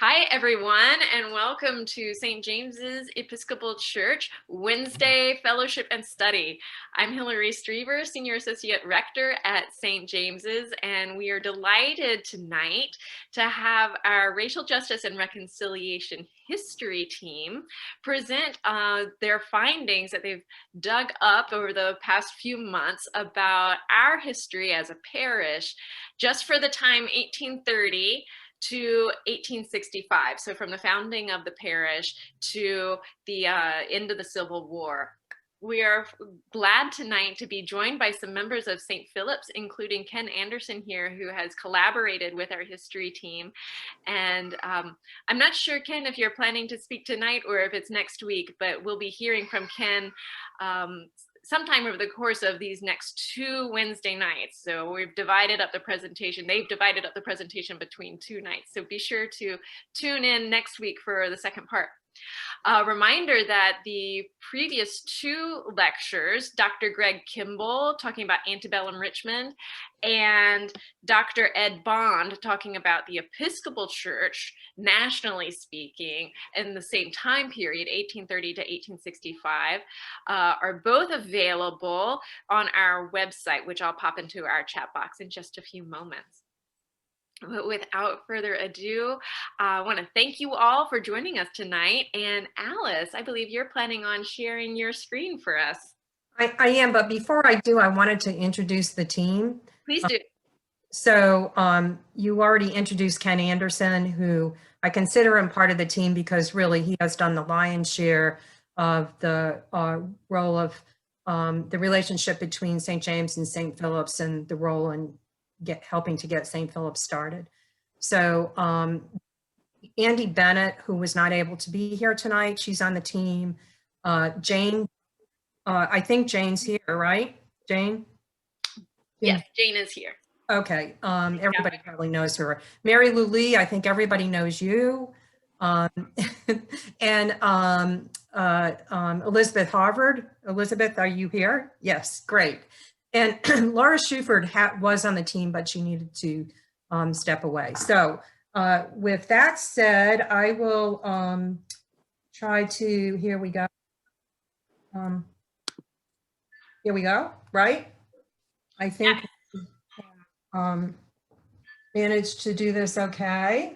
Hi, everyone, and welcome to St. James's Episcopal Church Wednesday Fellowship and Study. I'm Hillary Strever, Senior Associate Rector at St. James's, and we are delighted tonight to have our Racial Justice and Reconciliation History Team present their findings that they've dug up over the past few months about our history as a parish, just for the time 1830 to 1865, so from the founding of the parish to the end of the Civil War. We are glad tonight to be joined by some members of St. Philip's, including Ken Anderson here, who has collaborated with our history team. And I'm not sure, Ken, if you're planning to speak tonight or if it's next week, but we'll be hearing from Ken sometime over the course of these next two Wednesday nights. So we've divided up the presentation. They've divided up the presentation between two nights. So be sure to tune in next week for the second part. A reminder that the previous two lectures, Dr. Greg Kimball talking about antebellum Richmond and Dr. Ed Bond talking about the Episcopal Church, nationally speaking, in the same time period, 1830 to 1865, are both available on our website, which I'll pop into our chat box in just a few moments. But without further ado, I want to thank you all for joining us tonight. And Alice, I believe you're planning on sharing your screen for us. I am, but before I do, I wanted to introduce the team. Please do. So you already introduced Ken Anderson, who I consider him part of the team because really he has done the lion's share of the role of the relationship between St. James and St. Philip's and the role in helping to get St. Philip's started. So Andy Bennett, who was not able to be here tonight, she's on the team. Jane, I think Jane's here, right? Jane? Yes, Jane is here. Okay, everybody probably knows her. Mary Lou Lee, I think everybody knows you. And Elizabeth Harvard. Elizabeth, are you here? Yes, great. And Laura Shuford was on the team, but she needed to step away. So with that said, I will try to, here we go. Here we go, right? I think managed to do this okay.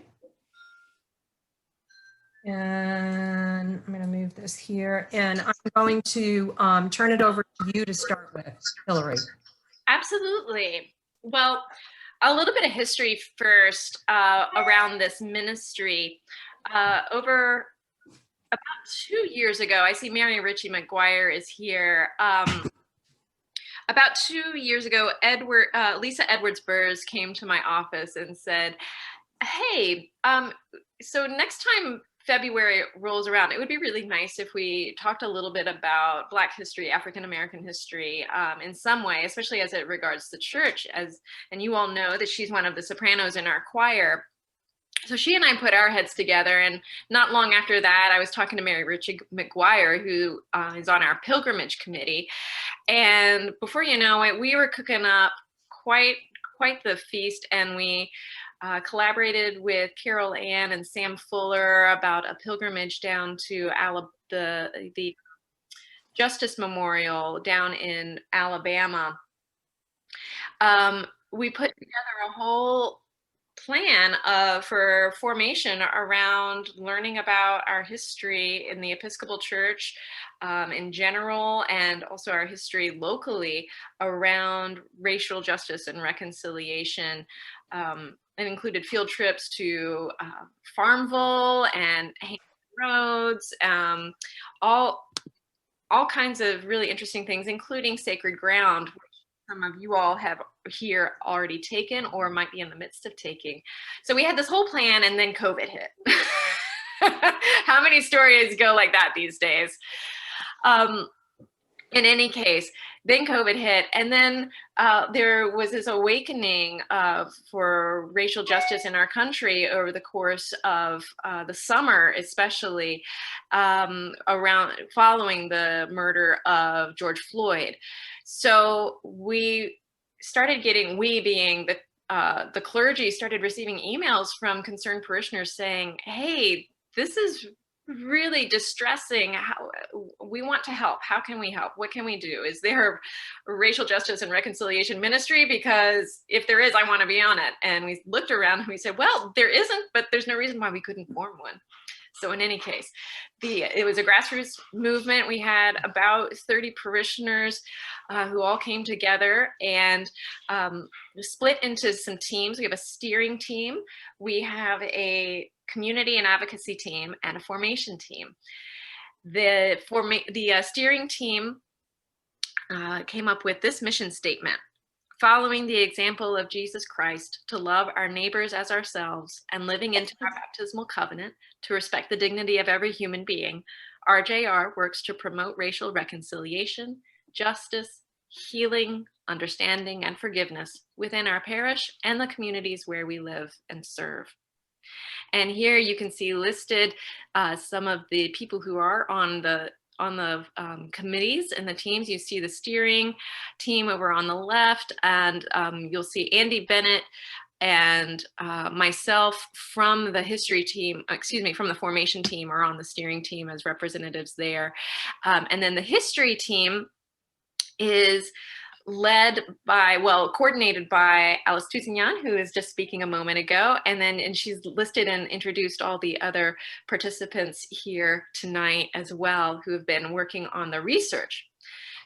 And I'm going to move this here, and I'm going to turn it over to you to start with, Hillary. Absolutely. Well, a little bit of history first around this ministry. Over about 2 years ago, I see Mary Ritchie McGuire is here. About 2 years ago, Lisa Edwards-Burrs came to my office and said, hey, so next time February rolls around, it would be really nice if we talked a little bit about Black history, African-American history in some way, especially as it regards the church, and you all know that she's one of the sopranos in our choir. So she and I put our heads together, and not long after that, I was talking to Mary Ritchie McGuire, who is on our pilgrimage committee. And before you know it, we were cooking up quite the feast, and we collaborated with Carol Ann and Sam Fuller about a pilgrimage down to the Justice Memorial down in Alabama. We put together a whole plan for formation around learning about our history in the Episcopal Church in general, and also our history locally around racial justice and reconciliation. It included field trips to Farmville and Hampton Roads, all kinds of really interesting things, including Sacred Ground, which some of you all have here already taken or might be in the midst of taking. So we had this whole plan, and then COVID hit. How many stories go like that these days? In any case, then COVID hit, and then there was this awakening for racial justice in our country over the course of the summer, especially following the murder of George Floyd. So we started getting, we being the the clergy started receiving emails from concerned parishioners saying, hey, this is really distressing. How we want to help. How can we help? What can we do? Is there a racial justice and reconciliation ministry? Because if there is, I want to be on it. And we looked around and we said, well, there isn't, but there's no reason why we couldn't form one. So in any case, it was a grassroots movement. We had about 30 parishioners who all came together and split into some teams. We have a steering team. We have a community and advocacy team and a formation team. The steering team came up with this mission statement: following the example of Jesus Christ, to love our neighbors as ourselves and living into our baptismal covenant to respect the dignity of every human being, RJR works to promote racial reconciliation, justice, healing, understanding, and forgiveness within our parish and the communities where we live and serve. And here you can see listed some of the people who are on the committees and the teams. You see the steering team over on the left, and you'll see Andy Bennett and myself from the history team, from the formation team, are on the steering team as representatives there. And then the history team is led by, coordinated by Alice Tousignant, who is just speaking a moment ago. And she's listed and introduced all the other participants here tonight as well, who have been working on the research.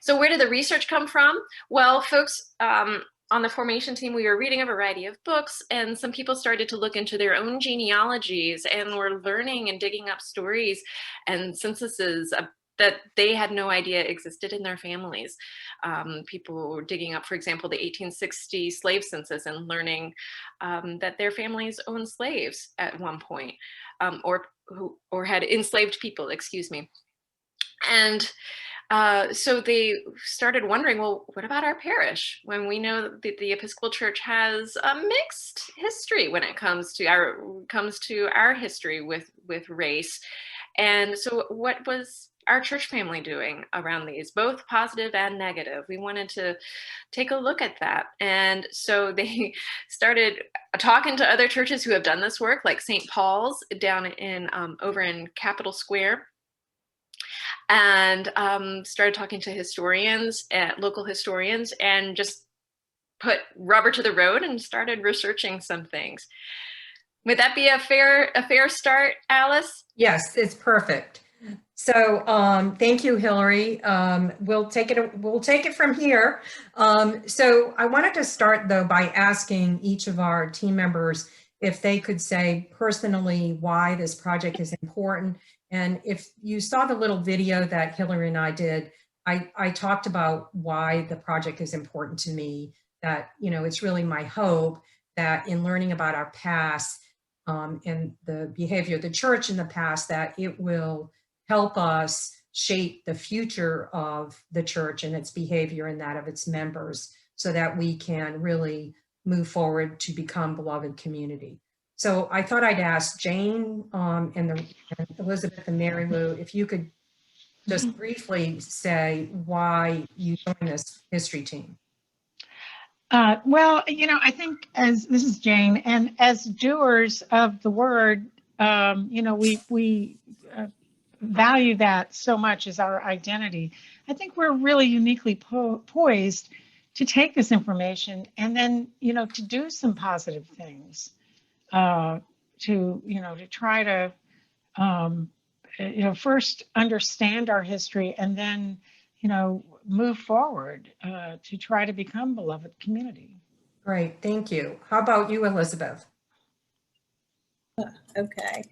So where did the research come from? Well, folks, on the formation team, we were reading a variety of books, and some people started to look into their own genealogies and were learning and digging up stories and censuses that they had no idea existed in their families. People were digging up, for example, the 1860 slave census and learning that their families owned slaves at one point, or had enslaved people, excuse me. And so they started wondering, well, what about our parish? When we know that the Episcopal Church has a mixed history when it comes to our history with race. And so what was our church family doing around these, both positive and negative? We wanted to take a look at that. And so they started talking to other churches who have done this work, like St. Paul's down in over in Capitol Square, and started talking to historians, local historians, and just put rubber to the road and started researching some things. Would that be a fair start, Alice? Yes, it's perfect. So thank you, Hillary. We'll take it from here. So I wanted to start, though, by asking each of our team members if they could say personally why this project is important. And if you saw the little video that Hillary and I did, I talked about why the project is important to me, that, it's really my hope that in learning about our past and the behavior of the church in the past, that it will help us shape the future of the church and its behavior and that of its members, so that we can really move forward to become beloved community. So I thought I'd ask Jane and Elizabeth and Mary Lou if you could just briefly say why you joined this history team. Well, I think, as this is Jane, and as doers of the word, we value that so much as our identity. I think we're really uniquely poised to take this information and then, to do some positive things, to try to, first understand our history and then, move forward to try to become beloved community. Great, thank you. How about you, Elizabeth? Okay.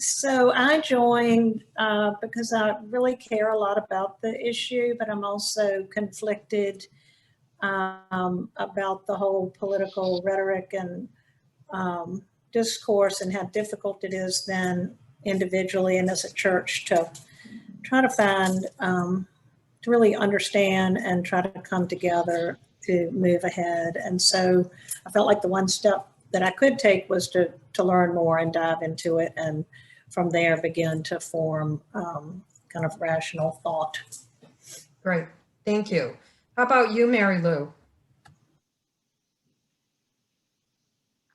So I joined because I really care a lot about the issue, but I'm also conflicted about the whole political rhetoric and discourse, and how difficult it is then individually and as a church to try to find, to really understand and try to come together to move ahead. And so I felt like the one step that I could take was to learn more and dive into it, and from there begin to form kind of rational thought. Great, thank you. How about you, Mary Lou?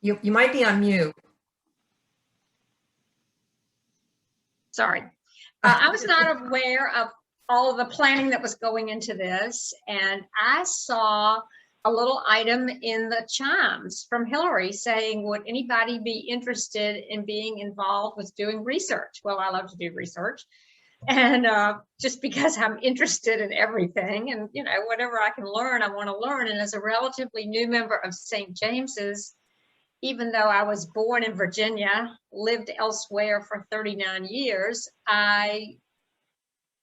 You might be on mute. Sorry. I was not aware of all of the planning that was going into this, and I saw a little item in the chimes from Hillary saying, would anybody be interested in being involved with doing research? Well, I love to do research, and just because I'm interested in everything, and you know, whatever I can learn, I want to learn. And as a relatively new member of St. James's, even though I was born in Virginia, lived elsewhere for 39 years, I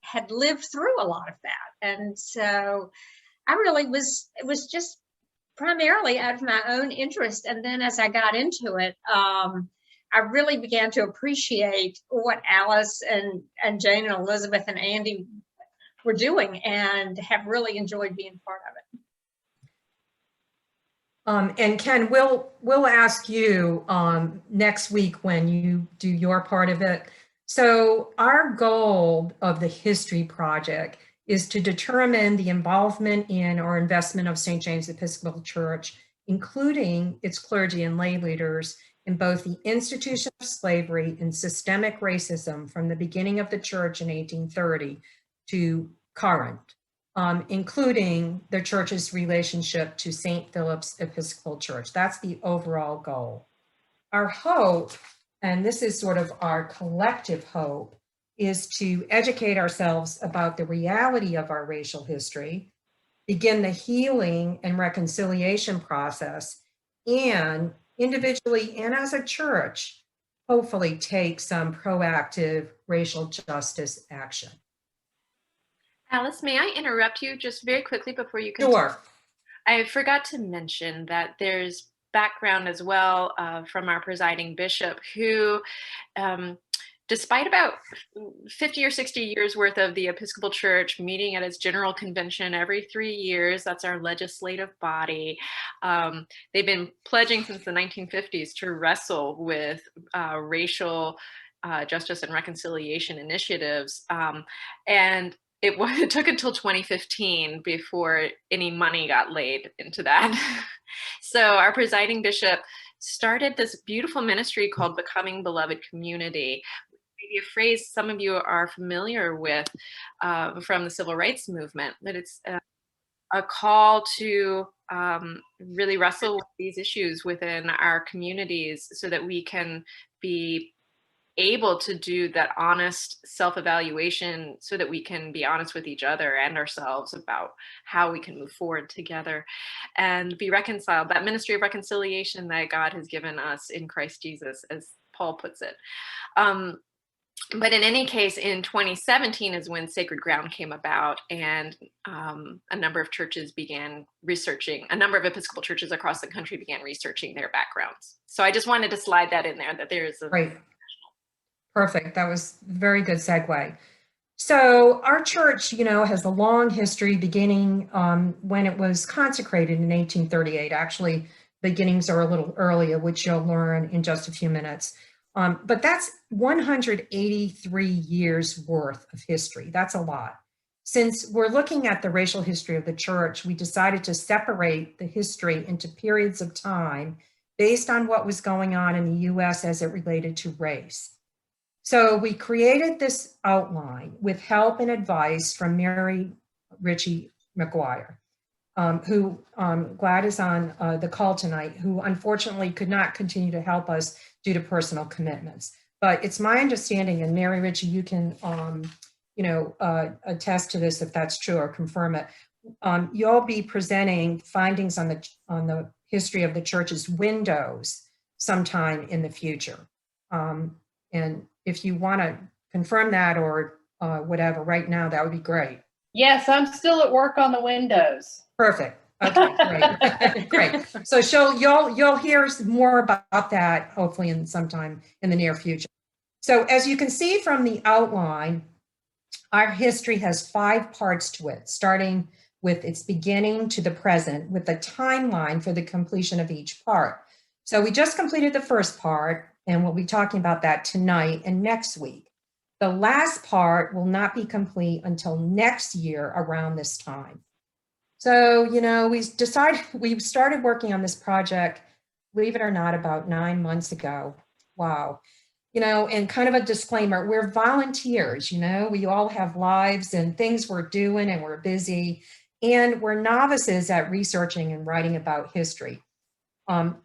had lived through a lot of that. And so I really it was just primarily out of my own interest. And then as I got into it, I really began to appreciate what Alice and Jane and Elizabeth and Andy were doing, and have really enjoyed being part of it. And Ken, we'll ask you next week when you do your part of it. So our goal of the History Project is to determine the involvement in or investment of St. James Episcopal Church, including its clergy and lay leaders, in both the institution of slavery and systemic racism from the beginning of the church in 1830 to current. Including the church's relationship to St. Philip's Episcopal Church. That's the overall goal. Our hope, and this is sort of our collective hope, is to educate ourselves about the reality of our racial history, begin the healing and reconciliation process, and individually and as a church, hopefully take some proactive racial justice action. Alice, may I interrupt you just very quickly before you continue? Sure. I forgot to mention that there's background as well from our presiding bishop, who, despite about 50 or 60 years worth of the Episcopal Church meeting at its general convention every 3 years, that's our legislative body, they've been pledging since the 1950s to wrestle with racial justice and reconciliation initiatives. And it took until 2015 before any money got laid into that. So our presiding bishop started this beautiful ministry called Becoming Beloved Community, maybe a phrase some of you are familiar with from the civil rights movement, that it's a call to really wrestle with these issues within our communities so that we can be able to do that honest self-evaluation, so that we can be honest with each other and ourselves about how we can move forward together and be reconciled. That ministry of reconciliation that God has given us in Christ Jesus, as Paul puts it. But in any case, in 2017 is when Sacred Ground came about, and a number of churches began researching, a number of Episcopal churches across the country began researching their backgrounds. So I just wanted to slide that in there, that there is a... Right. Perfect. That was a very good segue. So our church, has a long history beginning when it was consecrated in 1838. Actually, beginnings are a little earlier, which you'll learn in just a few minutes. But that's 183 years worth of history. That's a lot. Since we're looking at the racial history of the church, we decided to separate the history into periods of time based on what was going on in the US as it related to race. So we created this outline with help and advice from Mary Ritchie McGuire, who glad is on the call tonight, who unfortunately could not continue to help us due to personal commitments. But it's my understanding, and Mary Ritchie, you can attest to this if that's true or confirm it. You'll be presenting findings on the history of the church's windows sometime in the future. And if you want to confirm that or whatever right now, that would be great. Yes, I'm still at work on the windows. Perfect. Okay, great. Great. So you'll hear more about that hopefully in sometime in the near future. So as you can see from the outline, our history has 5 parts to it, starting with its beginning to the present, with a timeline for the completion of each part. So we just completed the first part, and we'll be talking about that tonight and next week. The last part will not be complete until next year around this time. So, we started working on this project believe it or not, about 9 months ago. Wow. And kind of a disclaimer, we're volunteers, we all have lives and things we're doing and we're busy, and we're novices at researching and writing about history. And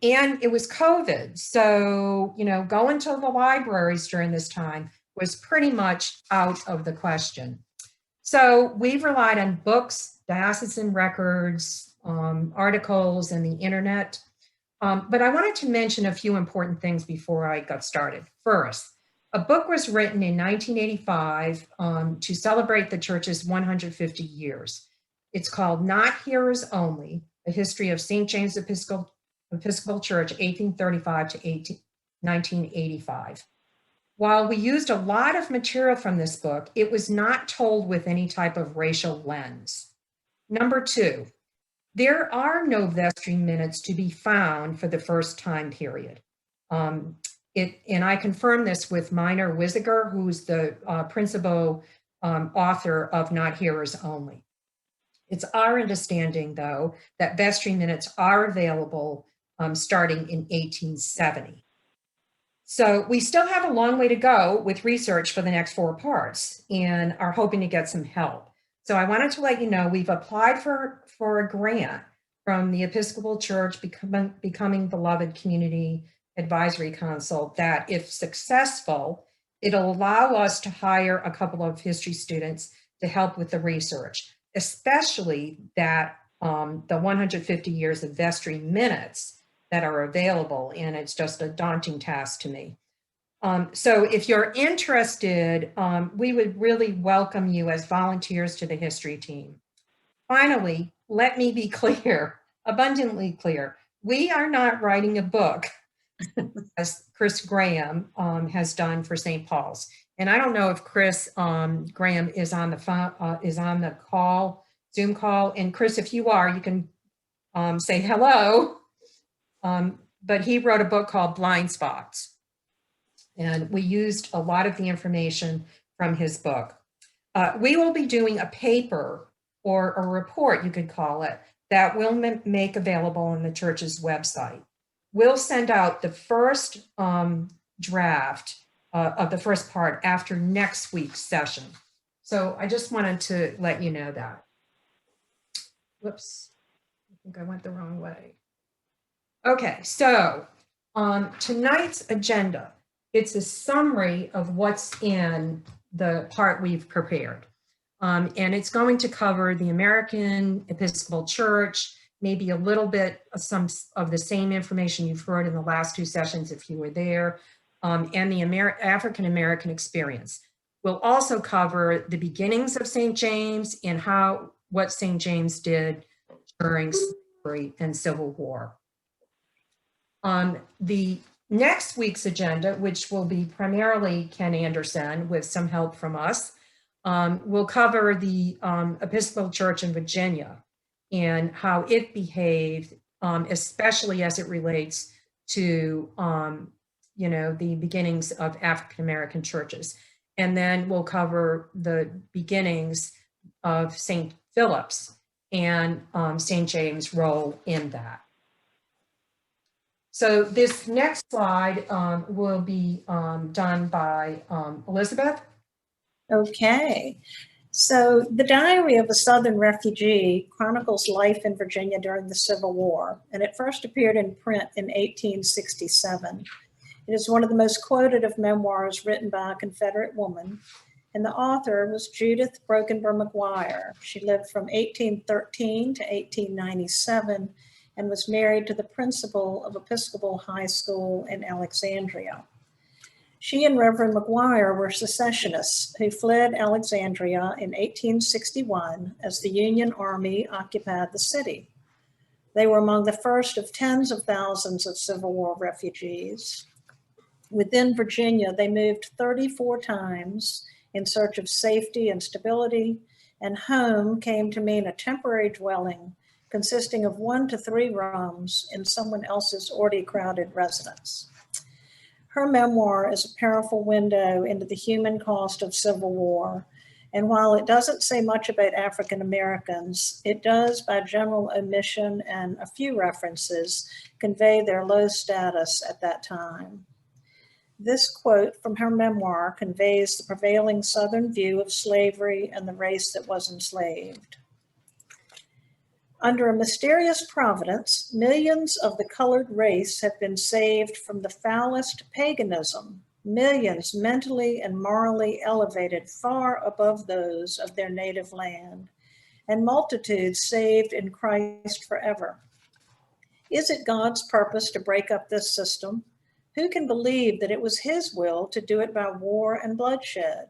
it was COVID. So, going to the libraries during this time was pretty much out of the question. So we've relied on books, diocesan records, articles, and the internet. But I wanted to mention a few important things before I got started. First, a book was written in 1985 to celebrate the church's 150 years. It's called Not Hearers Only, A History of St. James Episcopal Church, 1835 to 1985. While we used a lot of material from this book, it was not told with any type of racial lens. Number two, there are no vestry minutes to be found for the first time period. And I confirmed this with Minor Wisiger, who's the principal author of Not Hearers Only. It's our understanding, though, that vestry minutes are available starting in 1870. So we still have a long way to go with research for the next 4 parts and are hoping to get some help. So I wanted to let you know we've applied for a grant from the Episcopal Church Becoming Beloved Community Advisory Council that, if successful, it'll allow us to hire a couple of history students to help with the research, especially that the 150 years of vestry minutes that are available, and it's just a daunting task to me. So if you're interested, we would really welcome you as volunteers to the history team. Finally, let me be clear, abundantly clear. We are not writing a book, as Chris Graham has done for St. Paul's. And I don't know if Chris Graham is on the phone, is on the call, Zoom call. And Chris, if you are, you can say hello. But he wrote a book called Blind Spots. And we used a lot of the information from his book. We will be doing a paper or a report, you could call it, that we'll make available on the church's website. We'll send out the first draft of the first part after next week's session. So I just wanted to let you know that. Whoops, I think I went the wrong way. Okay, so tonight's agenda, it's a summary of what's in the part we've prepared. And it's going to cover the American Episcopal Church, maybe a little bit of some of the same information you've heard in the last 2 sessions if you were there, and the African American experience. We'll also cover the beginnings of St. James and what St. James did during slavery and Civil War. The next week's agenda, which will be primarily Ken Anderson with some help from us, will cover the Episcopal Church in Virginia and how it behaved, especially as it relates to, the beginnings of African American churches. And then we'll cover the beginnings of St. Philip's and St. James' role in that. So this next slide will be done by Elizabeth. Okay. So the Diary of a Southern Refugee chronicles life in Virginia during the Civil War, and it first appeared in print in 1867. It is one of the most quoted of memoirs written by a Confederate woman, and the author was Judith Brokenber McGuire. She lived from 1813 to 1897 and was married to the principal of Episcopal High School in Alexandria. She and Reverend McGuire were secessionists who fled Alexandria in 1861 as the Union Army occupied the city. They were among the first of tens of thousands of Civil War refugees. Within Virginia, they moved 34 times in search of safety and stability, and home came to mean a temporary dwelling consisting of 1 to 3 rooms in someone else's already crowded residence. Her memoir is a powerful window into the human cost of Civil War And while it doesn't say much about African Americans, it does, by general omission and a few references, convey their low status at that time. This quote from her memoir conveys the prevailing Southern view of slavery and the race that was enslaved. Under a mysterious providence, millions of the colored race have been saved from the foulest paganism, millions mentally and morally elevated far above those of their native land, and multitudes saved in Christ forever. Is it God's purpose to break up this system? Who can believe that it was his will to do it by war and bloodshed?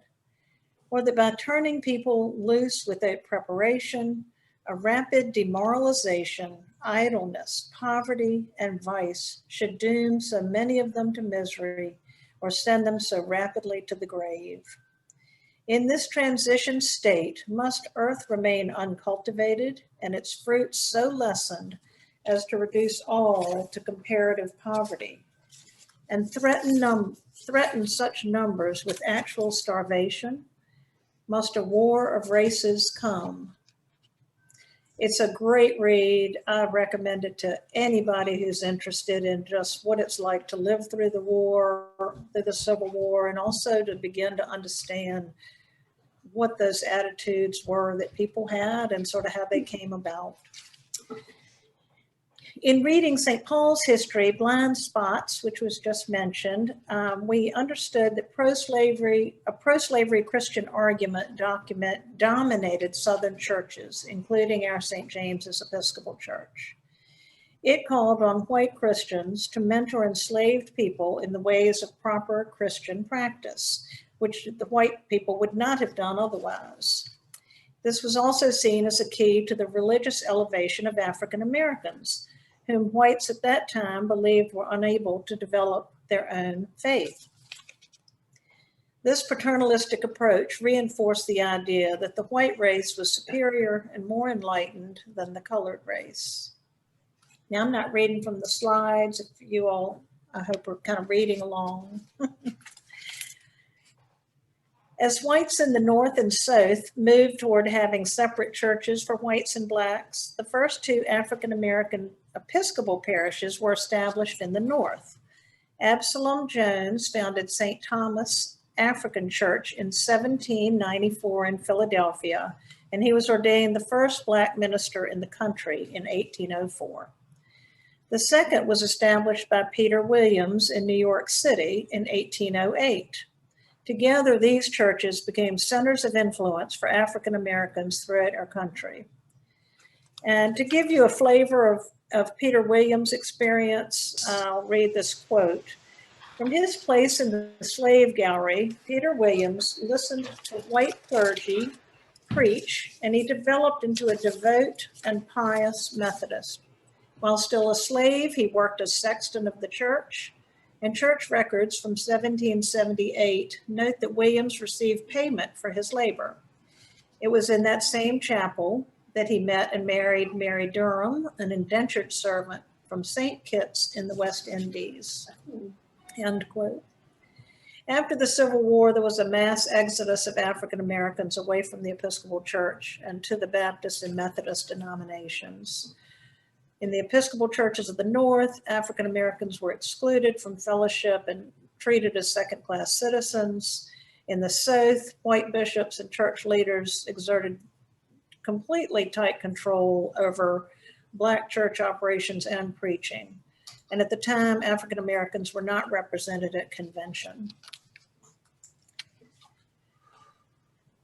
Or that by turning people loose without preparation, a rapid demoralization, idleness, poverty, and vice should doom so many of them to misery or send them so rapidly to the grave? In this transition state, must earth remain uncultivated and its fruits so lessened as to reduce all to comparative poverty, and threaten such numbers with actual starvation? Must a war of races come? It's a great read. I recommend it to anybody who's interested in just what it's like to live through the war, through the Civil War, and also to begin to understand what those attitudes were that people had and sort of how they came about. In reading St. Paul's history, Blind Spots, which was just mentioned, we understood that a pro-slavery Christian argument dominated Southern churches, including our St. James's Episcopal Church. It called on white Christians to mentor enslaved people in the ways of proper Christian practice, which the white people would not have done otherwise. This was also seen as a key to the religious elevation of African Americans, whom whites at that time believed were unable to develop their own faith. This paternalistic approach reinforced the idea that the white race was superior and more enlightened than the colored race. Now, I'm not reading from the slides. If you all, I hope, are kind of reading along. As whites in the North and South moved toward having separate churches for whites and blacks, the first two African American Episcopal parishes were established in the North. Absalom Jones founded St. Thomas African Church in 1794 in Philadelphia, and he was ordained the first black minister in the country in 1804. The second was established by Peter Williams in New York City in 1808. Together, these churches became centers of influence for African Americans throughout our country. And to give you a flavor of Peter Williams' experience, I'll read this quote. From his place in the slave gallery, Peter Williams listened to white clergy preach, and he developed into a devout and pious Methodist. While still a slave, he worked as sexton of the church, and church records from 1778 note that Williams received payment for his labor. It was in that same chapel that he met and married Mary Durham, an indentured servant from St. Kitts in the West Indies. End quote. After the Civil War, there was a mass exodus of African Americans away from the Episcopal Church and to the Baptist and Methodist denominations. In the Episcopal churches of the North, African Americans were excluded from fellowship and treated as second-class citizens. In the South, white bishops and church leaders exerted completely tight control over Black church operations and preaching. And at the time, African Americans were not represented at convention.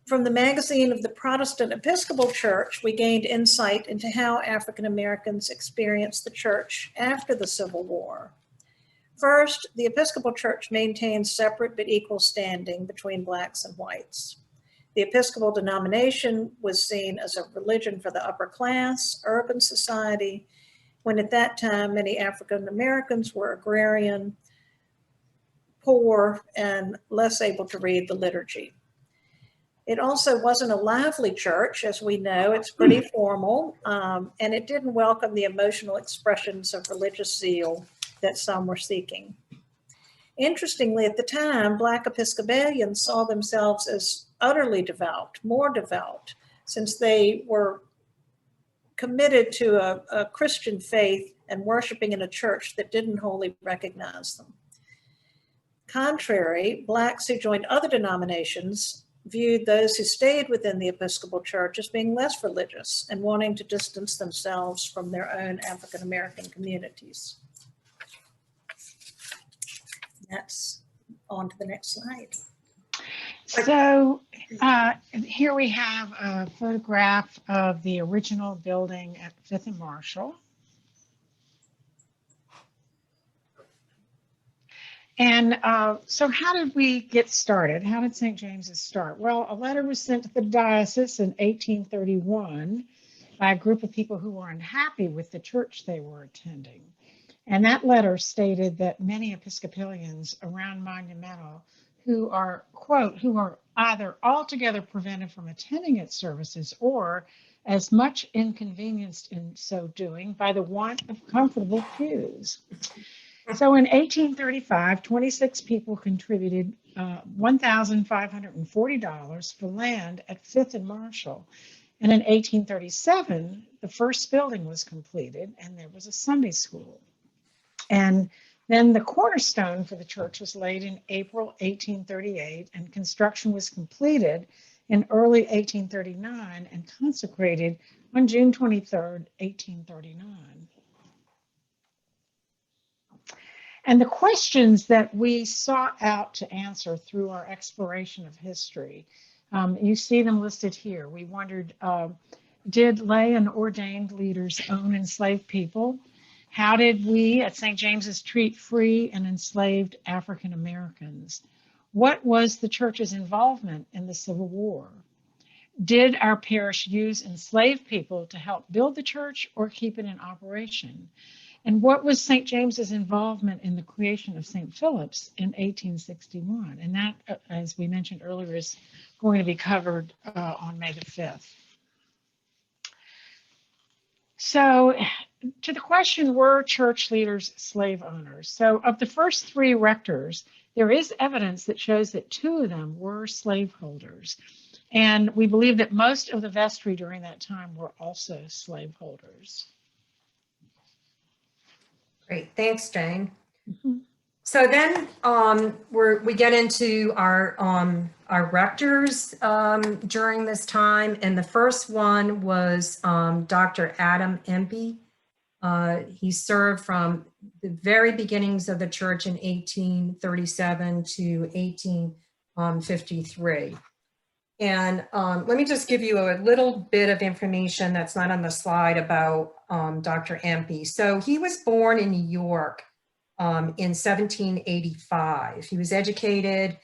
From the magazine of the Protestant Episcopal Church, we gained insight into how African Americans experienced the church after the Civil War. First, the Episcopal Church maintained separate but equal standing between Blacks and whites. The Episcopal denomination was seen as a religion for the upper class, urban society, when at that time many African Americans were agrarian, poor, and less able to read the liturgy. It also wasn't a lively church, as we know. It's pretty formal, and it didn't welcome the emotional expressions of religious zeal that some were seeking. Interestingly, at the time, Black Episcopalians saw themselves as utterly devout, more devout, since they were committed to a Christian faith and worshiping in a church that didn't wholly recognize them. Contrary, Blacks who joined other denominations viewed those who stayed within the Episcopal Church as being less religious and wanting to distance themselves from their own African American communities. That's on to the next slide. So here we have a photograph of the original building at 5th and Marshall. And so how did we get started? How did St. James's start? Well, a letter was sent to the diocese in 1831 by a group of people who were unhappy with the church they were attending. And that letter stated that many Episcopalians around Monumental who are, quote, who are either altogether prevented from attending its services or as much inconvenienced in so doing by the want of comfortable pews. So in 1835, 26 people contributed $1,540 for land at 5th and Marshall. And in 1837, the first building was completed and there was a Sunday school. And then the cornerstone for the church was laid in April 1838 and construction was completed in early 1839 and consecrated on June 23rd, 1839. And the questions that we sought out to answer through our exploration of history, you see them listed here. We wondered, did lay and ordained leaders own enslaved people? How did we at St. James's treat free and enslaved African Americans? What was the church's involvement in the Civil War? Did our parish use enslaved people to help build the church or keep it in operation? And what was St. James's involvement in the creation of St. Philip's in 1861? And that, as we mentioned earlier, is going to be covered on May the 5th. So to the question, were church leaders slave owners? So of the first 3 rectors, there is evidence that shows that 2 of them were slaveholders. And we believe that most of the vestry during that time were also slaveholders. Great, thanks, Jane. Mm-hmm. So then we get into our rectors during this time, and the first one was Dr. Adam Empey. He served from the very beginnings of the church in 1837 to 1853. And let me just give you a little bit of information that's not on the slide about Dr. Empey. So he was born in New York in 1785. He was educated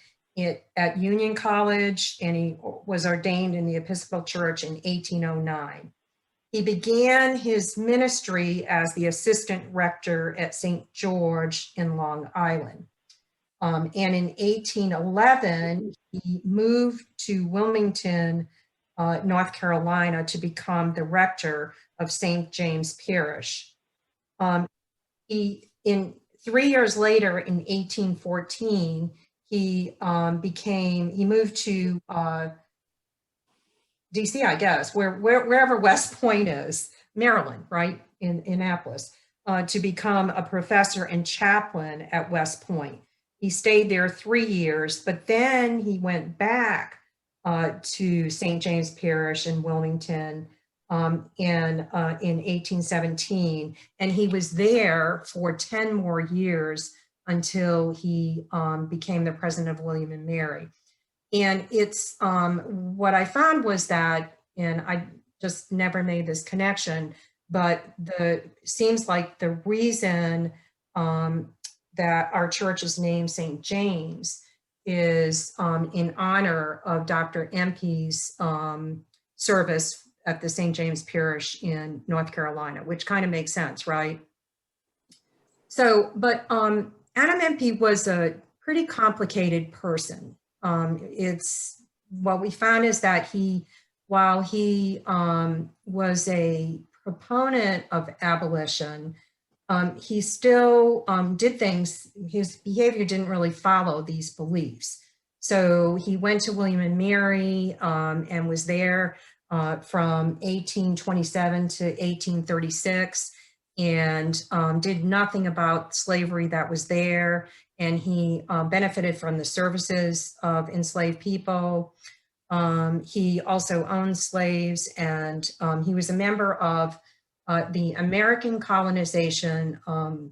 at Union College and he was ordained in the Episcopal Church in 1809. He began his ministry as the assistant rector at St. George in Long Island. And in 1811, he moved to Wilmington, North Carolina, to become the rector of St. James Parish. 3 years later, in 1814, he moved to DC, I guess, wherever West Point is, Maryland, right, in Annapolis, to become a professor and chaplain at West Point. He stayed there 3 years, but then he went back to St. James Parish in Wilmington in 1817, and he was there for 10 more years until he became the president of William and Mary. And it's what I found was that, and I just never made this connection, but seems like the reason that our church is named St. James is in honor of Dr. Empey's service at the St. James Parish in North Carolina, which kind of makes sense, right? So, but Adam Empey was a pretty complicated person. What we found is that while he was a proponent of abolition, he still did things, his behavior didn't really follow these beliefs. So he went to William and Mary and was there from 1827 to 1836, and did nothing about slavery that was there. And he benefited from the services of enslaved people. He also owned slaves, and he was a member of the American Colonization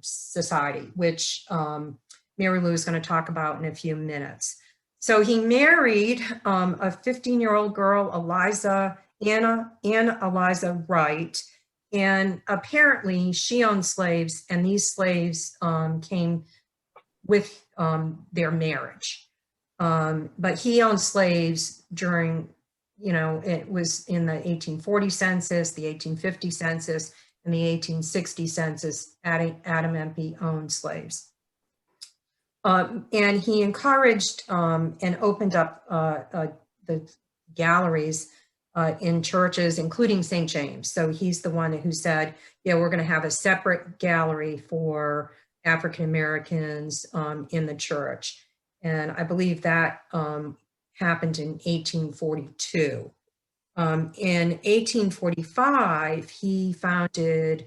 Society, which Mary Lou is going to talk about in a few minutes. So he married a 15-year-old girl, Anna Eliza Wright, and apparently she owned slaves, and these slaves came with their marriage. But he owned slaves during, it was in the 1840 census, the 1850 census, and the 1860 census. Adam Empey owned slaves. And he encouraged and opened up the galleries in churches, including St. James. So he's the one who said, yeah, we're going to have a separate gallery for African Americans in the church. And I believe that happened in 1842. In 1845, he founded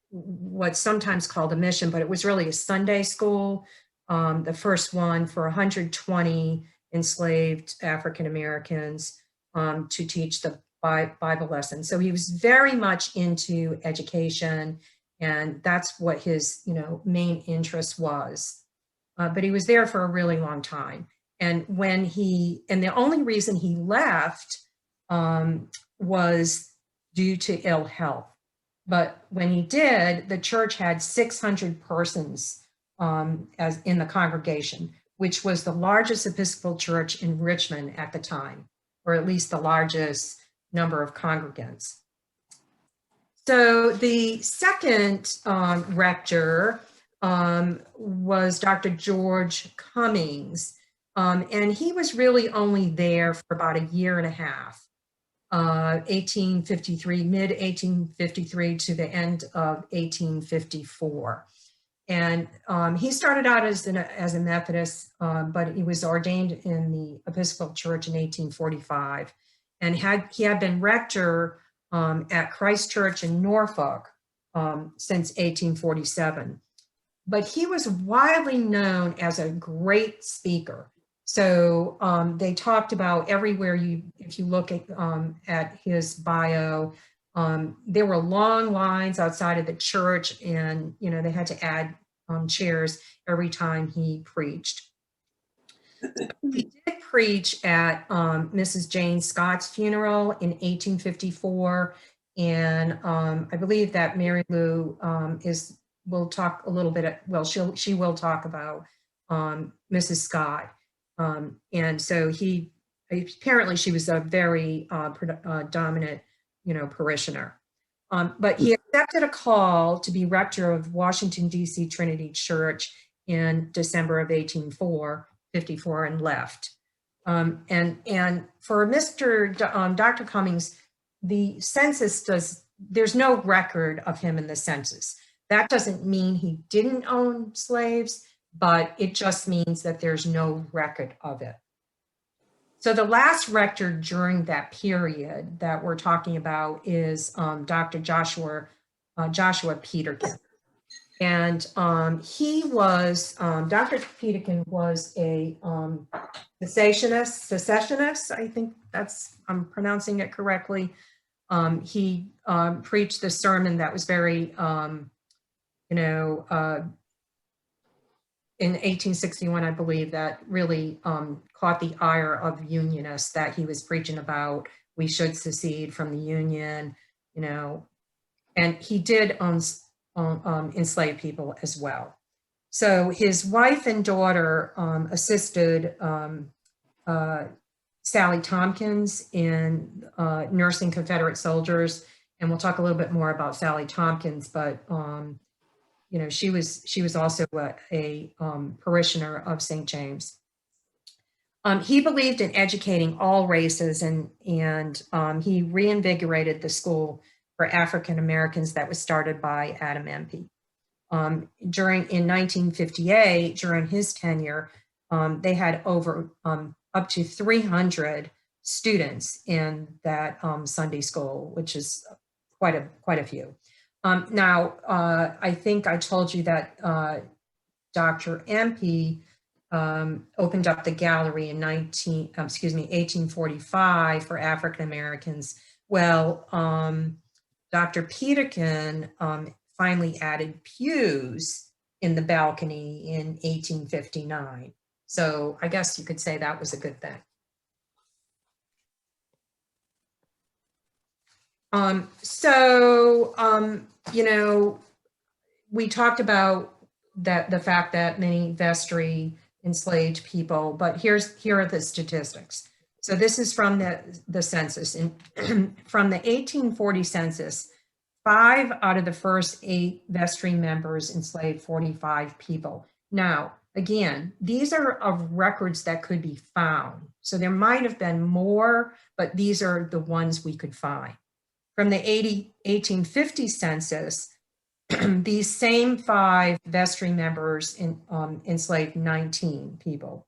what's sometimes called a mission, but it was really a Sunday school, the first one for 120 enslaved African Americans to teach the Bible lesson. So he was very much into education, and that's what his main interest was. But he was there for a really long time. And the only reason he left was due to ill health. But when he did, the church had 600 persons as in the congregation, which was the largest Episcopal church in Richmond at the time, or at least the largest number of congregants. So the second rector was Dr. George Cummings, and he was really only there for about a year and a half. 1853, mid-1853 to the end of 1854. And he started out as a Methodist, but he was ordained in the Episcopal Church in 1845. And he had been rector at Christ Church in Norfolk since 1847. But he was widely known as a great speaker. So they talked about everywhere if you look at his bio, there were long lines outside of the church, and they had to add chairs every time he preached. He did preach at Mrs. Jane Scott's funeral in 1854, and I believe that Mary Lou will talk a little bit. She will talk about Mrs. Scott. And so apparently she was a very dominant, parishioner. But he accepted a call to be rector of Washington, D.C. Trinity Church in December of 1854 and left. And for Dr. Cummings, the census there's no record of him in the census. That doesn't mean he didn't own slaves, but it just means that there's no record of it. So the last rector during that period that we're talking about is Dr. Joshua Peterkin. And Dr. Peterkin was a cessationist, I think I'm pronouncing it correctly. He preached the sermon that was very, in 1861, I believe, that really caught the ire of Unionists, that he was preaching about we should secede from the Union, and he did enslave people as well. So his wife and daughter assisted Sally Tompkins in nursing Confederate soldiers, and we'll talk a little bit more about Sally Tompkins, but she was also a parishioner of St. James. He believed in educating all races, and he reinvigorated the school for African Americans that was started by Adam Empey. In 1958, during his tenure, they had over up to 300 students in that Sunday school, which is quite a few. Now, I think I told you that Dr. MP opened up the gallery in 1845 for African Americans. Well, Dr. Peterkin finally added pews in the balcony in 1859. So I guess you could say that was a good thing. You know, we talked about the fact that many vestry enslaved people, but here are the statistics. So this is from the census. From the 1840 census, 5 out of the first 8 vestry members enslaved 45 people. Now, again, these are of records that could be found. So there might have been more, but these are the ones we could find. From the 1850 census, these same 5 vestry members enslaved 19 people.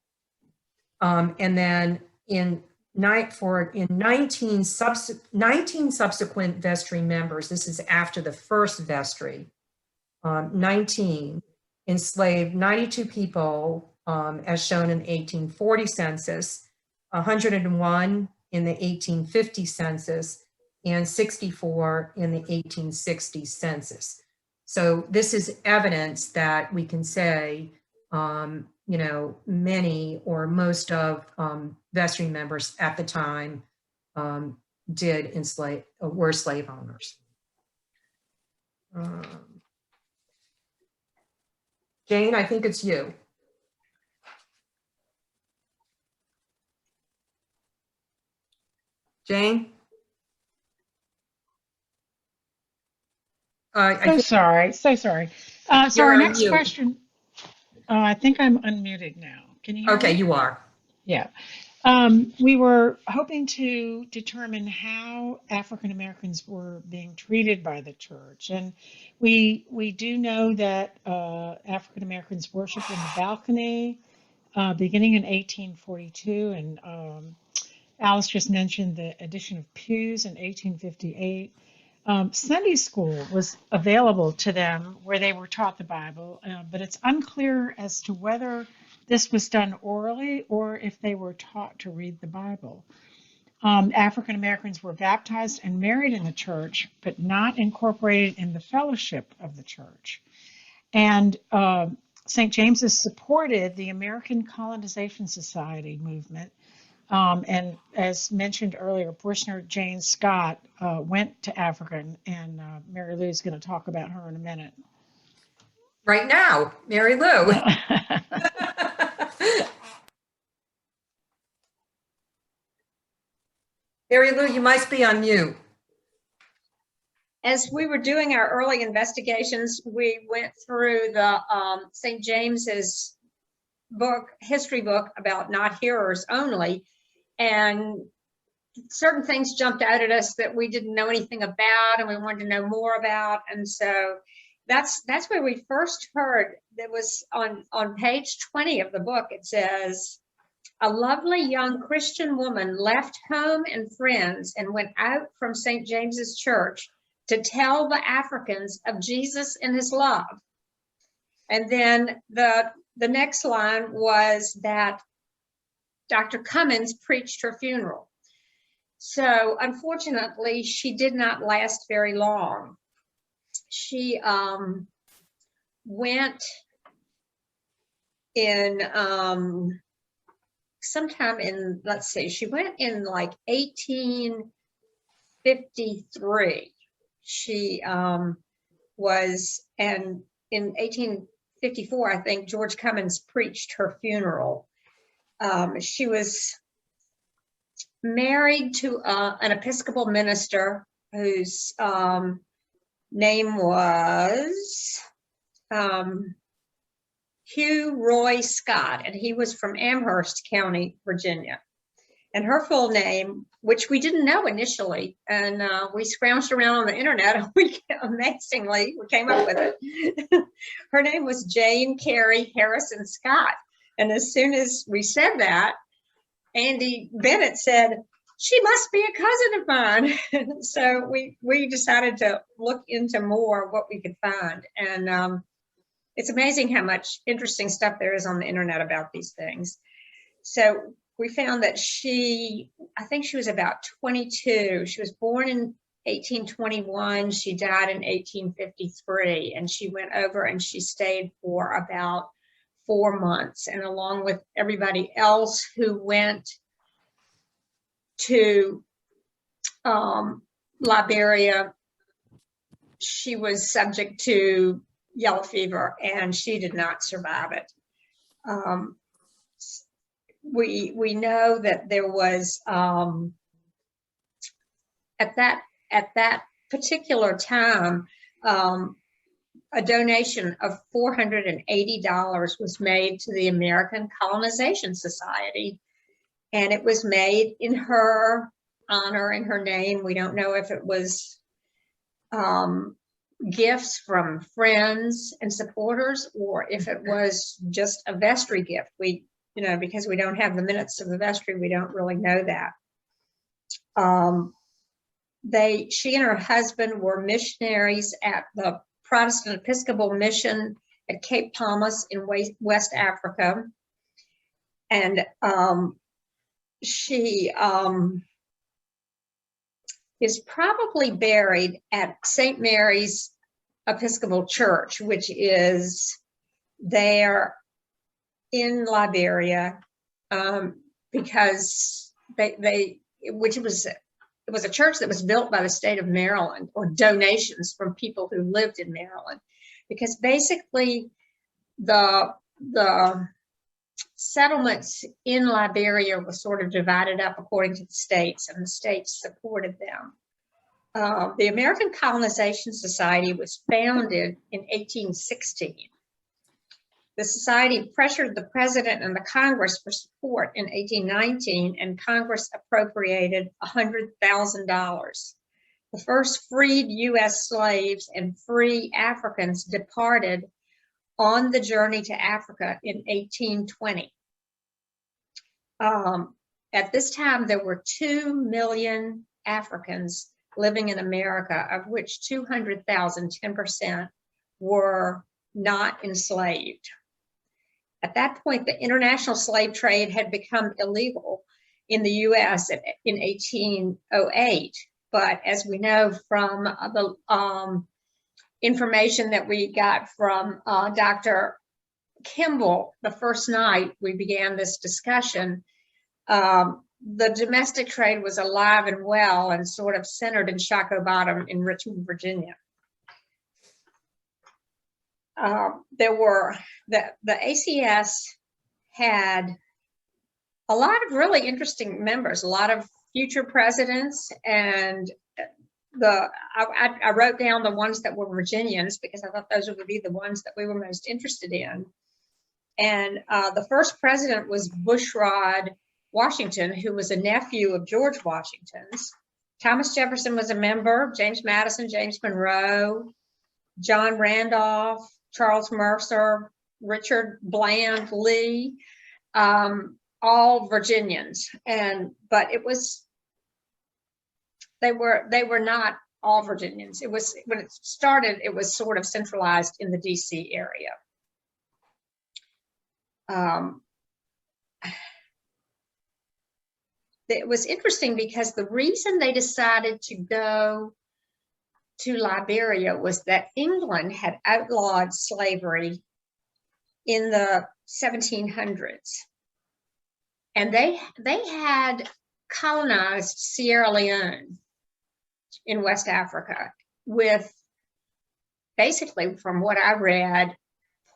And then in 19 subsequent vestry members, this is after the first vestry, 19 enslaved 92 people, as shown in the 1840 census, 101 in the 1850 census, and 64 in the 1860 census. So this is evidence that we can say, you know, many or most of vestry members at the time were slave owners. Jane, I think it's you. Jane? So sorry. So our on next mute. question, I think I'm unmuted now. Can you hear Okay, me? you are. Yeah. We were hoping to determine how African Americans were being treated by the church. And we do know that African Americans worshiped in the balcony beginning in 1842. And Alice just mentioned the addition of pews in 1858. Sunday school was available to them where they were taught the Bible, but it's unclear as to whether this was done orally or if they were taught to read the Bible. African Americans were baptized and married in the church, but not incorporated in the fellowship of the church. And St. James's supported the American Colonization Society movement. And as mentioned earlier, parishioner Jane Scott went to Africa, and Mary Lou is going to talk about her in a minute. Right now, Mary Lou. Mary Lou, you must be on mute. As we were doing our early investigations, we went through the St. James's book, history book about not hearers only, and certain things jumped out at us that we didn't know anything about and we wanted to know more about. And so that's where we first heard. That was on page 20 of the book. It says, a lovely young Christian woman left home and friends and went out from St. James's Church to tell the Africans of Jesus and his love. And then the next line was that Dr. Cummins preached her funeral. So unfortunately, she did not last very long. She went in sometime in, let's see, she went in like 1853. She was, and in 1854, I think George Cummins preached her funeral. She was married to an Episcopal minister whose name was Hugh Roy Scott, and he was from Amherst County, Virginia. And her full name, which we didn't know initially, and we scrounged around on the internet, and amazingly, we came up with it. Her name was Jane Carey Harrison Scott. And as soon as we said that, Andy Bennett said, she must be a cousin of mine. So we decided to look into more what we could find. And it's amazing how much interesting stuff there is on the internet about these things. So we found that I think she was about 22. She was born in 1821. She died in 1853. And she went over and she stayed for about 4 months. And along with everybody else who went to Liberia, she was subject to yellow fever and she did not survive it. We know that there was at that particular time a donation of $480 was made to the American Colonization Society, and it was made in her honor, in her name. We don't know if it was gifts from friends and supporters or if it was just a vestry gift. Because we don't have the minutes of the vestry, we don't really know that. She and her husband were missionaries at the Protestant Episcopal mission at Cape Palmas in West Africa. And she is probably buried at St. Mary's Episcopal Church, which is there in Liberia, because it was a church that was built by the state of Maryland, or donations from people who lived in Maryland, because basically the settlements in Liberia were sort of divided up according to the states, and the states supported them. The American Colonization Society was founded in 1816. The society pressured the president and the Congress for support in 1819, and Congress appropriated $100,000. The first freed U.S. slaves and free Africans departed on the journey to Africa in 1820. At this time, there were 2 million Africans living in America, of which 200,000, 10%, were not enslaved. At that point, the international slave trade had become illegal in the U.S. in 1808. But as we know from the information that we got from Dr. Kimball, the first night we began this discussion, the domestic trade was alive and well and sort of centered in Shockoe Bottom in Richmond, Virginia. The ACS had a lot of really interesting members, a lot of future presidents, and I wrote down the ones that were Virginians because I thought those would be the ones that we were most interested in. And the first president was Bushrod Washington, who was a nephew of George Washington's. Thomas Jefferson was a member, James Madison, James Monroe, John Randolph, Charles Mercer, Richard Bland Lee, all Virginians. But they were not all Virginians. It was, when it started, it was sort of centralized in the DC area. It was interesting because the reason they decided to go to Liberia was that England had outlawed slavery in the 1700s. And they had colonized Sierra Leone in West Africa with, basically, from what I read,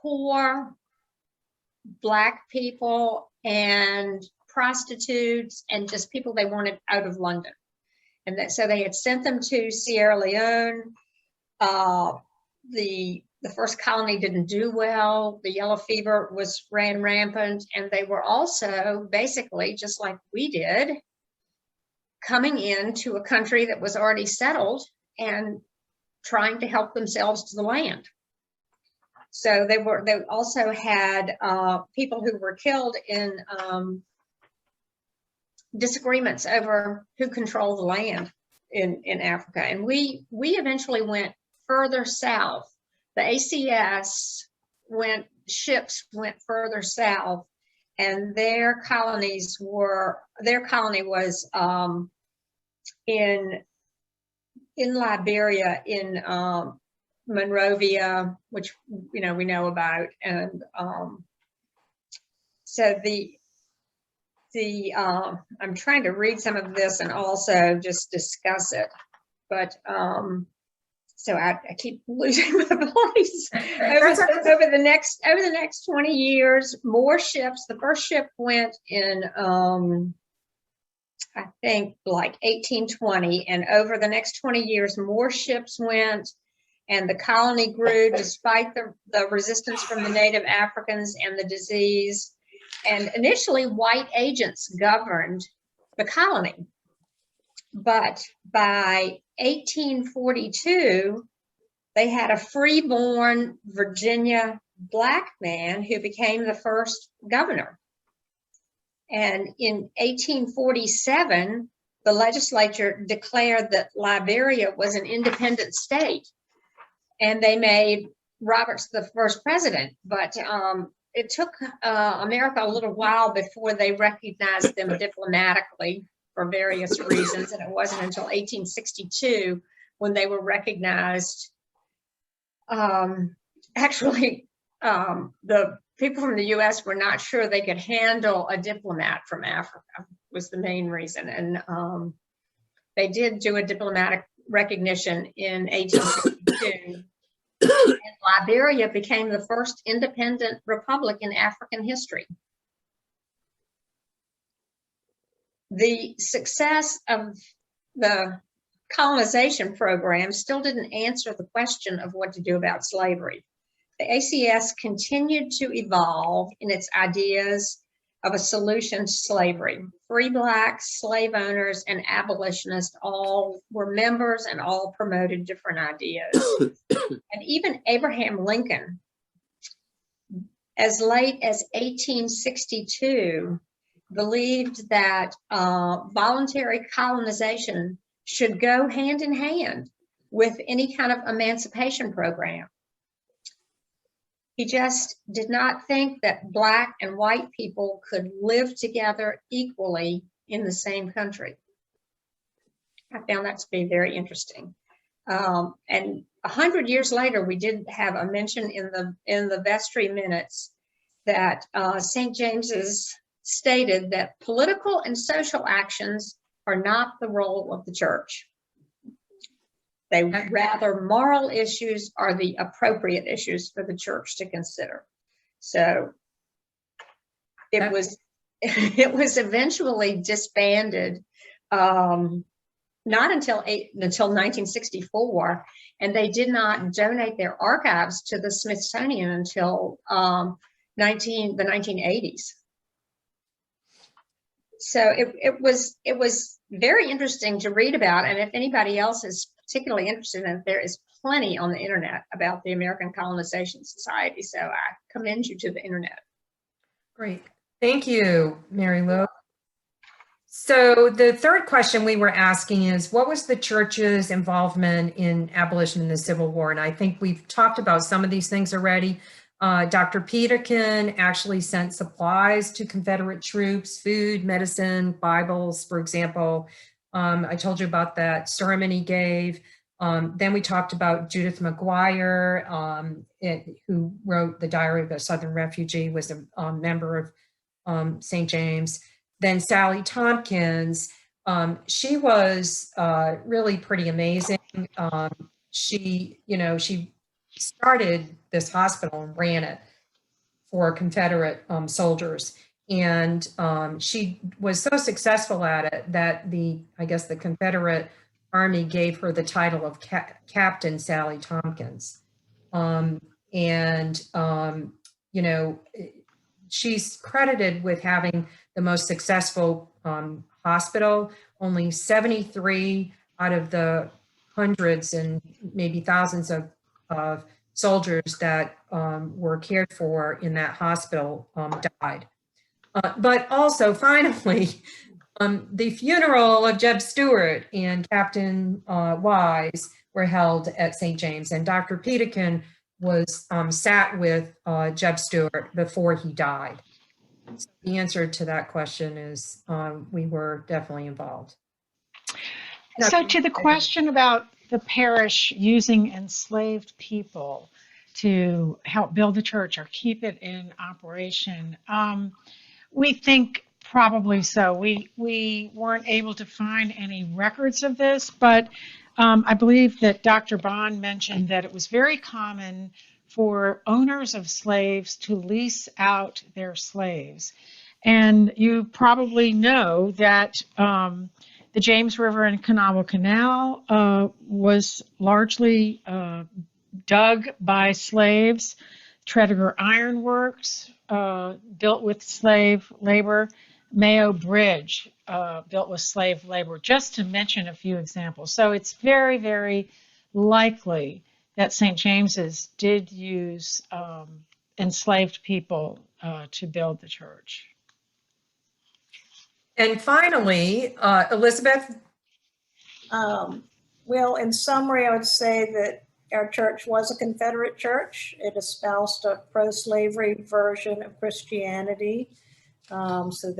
poor Black people and prostitutes and just people they wanted out of London. And so they had sent them to Sierra Leone. The first colony didn't do well. The yellow fever ran rampant, and they were also basically, just like we did, coming into a country that was already settled and trying to help themselves to the land. So they also had people who were killed in disagreements over who controlled the land in Africa. And we eventually went further south. The ACS ships went further south, and their colony was in Liberia, in Monrovia, which we know about, and so I'm trying to read some of this and also just discuss it, but so I keep losing my voice. Over the next 20 years, more ships. The first ship went in I think like 1820, and over the next 20 years, more ships went, and the colony grew despite the resistance from the native Africans and the disease. And initially, white agents governed the colony. But by 1842, they had a freeborn Virginia black man who became the first governor. And in 1847, the legislature declared that Liberia was an independent state, and they made Roberts the first president. But it took America a little while before they recognized them diplomatically for various reasons, and it wasn't until 1862 when they were recognized. Actually, the people from the U.S. were not sure they could handle a diplomat from Africa, was the main reason. And they did do a diplomatic recognition in 1862. And Liberia became the first independent republic in African history. The success of the colonization program still didn't answer the question of what to do about slavery. The ACS continued to evolve in its ideas of a solution to slavery. Free blacks, slave owners, and abolitionists all were members and all promoted different ideas. And even Abraham Lincoln, as late as 1862, believed that voluntary colonization should go hand in hand with any kind of emancipation program. He just did not think that black and white people could live together equally in the same country. I found that to be very interesting. And 100 years later, we did have a mention in the vestry minutes that St. James's stated that political and social actions are not the role of the church. They rather moral issues are the appropriate issues for the church to consider. So it was eventually disbanded, not until 1964, and they did not donate their archives to the Smithsonian until the 1980s. So it was very interesting to read about, and if anybody else is particularly interested in it, there is plenty on the internet about the American Colonization Society. So I commend you to the internet. Great. Thank you, Mary Lou. So the third question we were asking is, what was the church's involvement in abolition in the Civil War? And I think we've talked about some of these things already. Dr. Peterkin actually sent supplies to Confederate troops, food, medicine, Bibles, for example. I told you about that sermon he gave. Then we talked about Judith McGuire, who wrote the Diary of a Southern Refugee, was a member of St. James. Then Sally Tompkins, she was really pretty amazing. She started this hospital and ran it for Confederate soldiers. And she was so successful at it that I guess the Confederate Army gave her the title of Captain Sally Tompkins. She's credited with having the most successful hospital. Only 73 out of the hundreds and maybe thousands of soldiers that were cared for in that hospital died. But also, finally, the funeral of Jeb Stewart and Captain Wise were held at St. James, and Dr. Peterkin was sat with Jeb Stewart before he died. So the answer to that question is we were definitely involved. So to the question about the parish using enslaved people to help build the church or keep it in operation, we think probably so. We weren't able to find any records of this, but I believe that Dr. Bond mentioned that it was very common for owners of slaves to lease out their slaves. And you probably know that the James River and Kanawha Canal was largely dug by slaves. Tredegar Iron Works, built with slave labor. Mayo Bridge, built with slave labor, just to mention a few examples. So it's very, very likely that St. James's did use enslaved people to build the church. And finally, Elizabeth. Well, in summary, I would say that our church was a Confederate church. It espoused a pro-slavery version of Christianity. So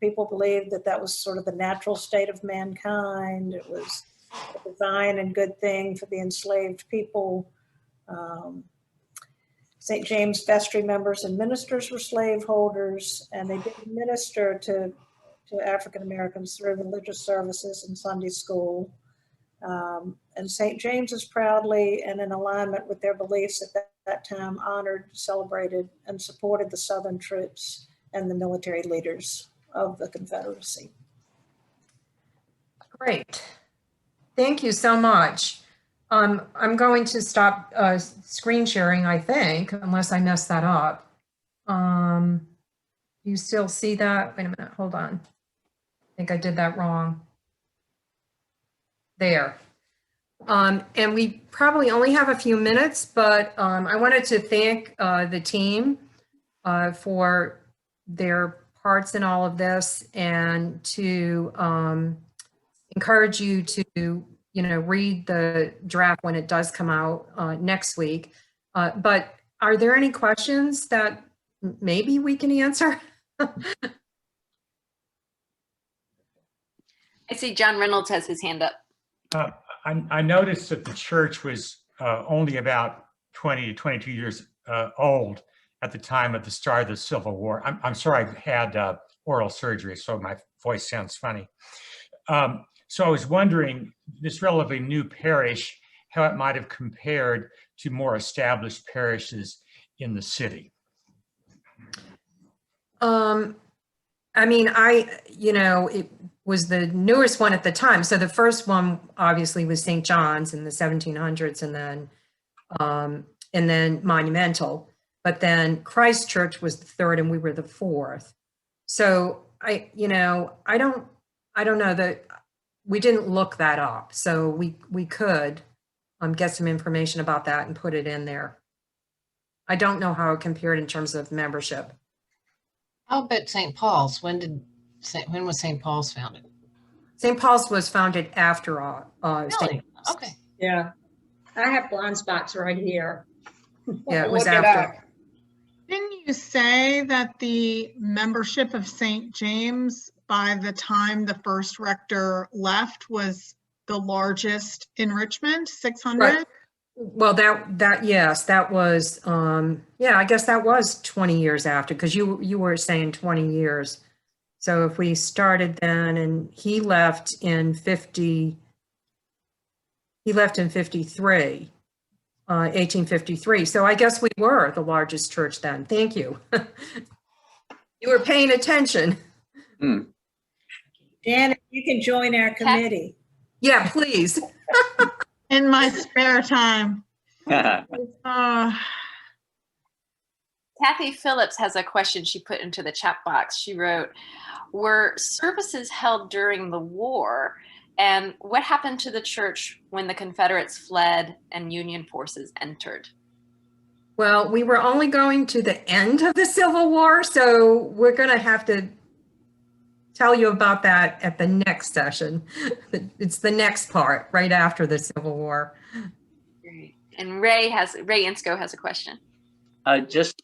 people believed that that was sort of the natural state of mankind. It was a divine and good thing for the enslaved people. St. James vestry members and ministers were slaveholders, and they did minister to African Americans through religious services and Sunday school. And St. James is proudly and in alignment with their beliefs at that time honored, celebrated, and supported the Southern troops and the military leaders of the Confederacy. Great. Thank you so much. I'm going to stop screen sharing, I think, unless I mess that up. You still see that? Wait a minute, hold on. I think I did that wrong. There. And we probably only have a few minutes, but I wanted to thank the team for their parts in all of this, and to encourage you to read the draft when it does come out next week. But are there any questions that maybe we can answer? I see John Reynolds has his hand up. I noticed that the church was only about 20 to 22 years old at the time of the start of the Civil War. I'm sorry, I've had oral surgery, so my voice sounds funny. So I was wondering, this relatively new parish, how it might have compared to more established parishes in the city. I mean, it was the newest one at the time. So the first one obviously was St. John's in the 1700s, and then Monumental. But then Christ Church was the third, and we were the fourth. So I don't know that we didn't look that up. So we could get some information about that and put it in there. I don't know how it compared in terms of membership. I'll bet St. Paul's. When was St. Paul's founded? St. Paul's was founded after Really? Okay. Yeah. I have blind spots right here. Yeah, it was Look it after. up. Didn't you say that the membership of St. James by the time the first rector left was the largest in Richmond, 600? Right. Well, yes, that was, I guess that was 20 years after, because you were saying 20 years. So if we started then, and he left in 53, 1853. So I guess we were the largest church then. Thank you. You were paying attention. Janet, you can join our committee. Yeah, please. In my spare time. Kathy Phillips has a question she put into the chat box. She wrote, were services held during the war, And what happened to the church when the Confederates fled and Union forces entered? Well, we were only going to the end of the Civil War, so we're going to have to tell you about that at the next session. It's the next part, right after the Civil War. Great. And Ray Insco has a question. Just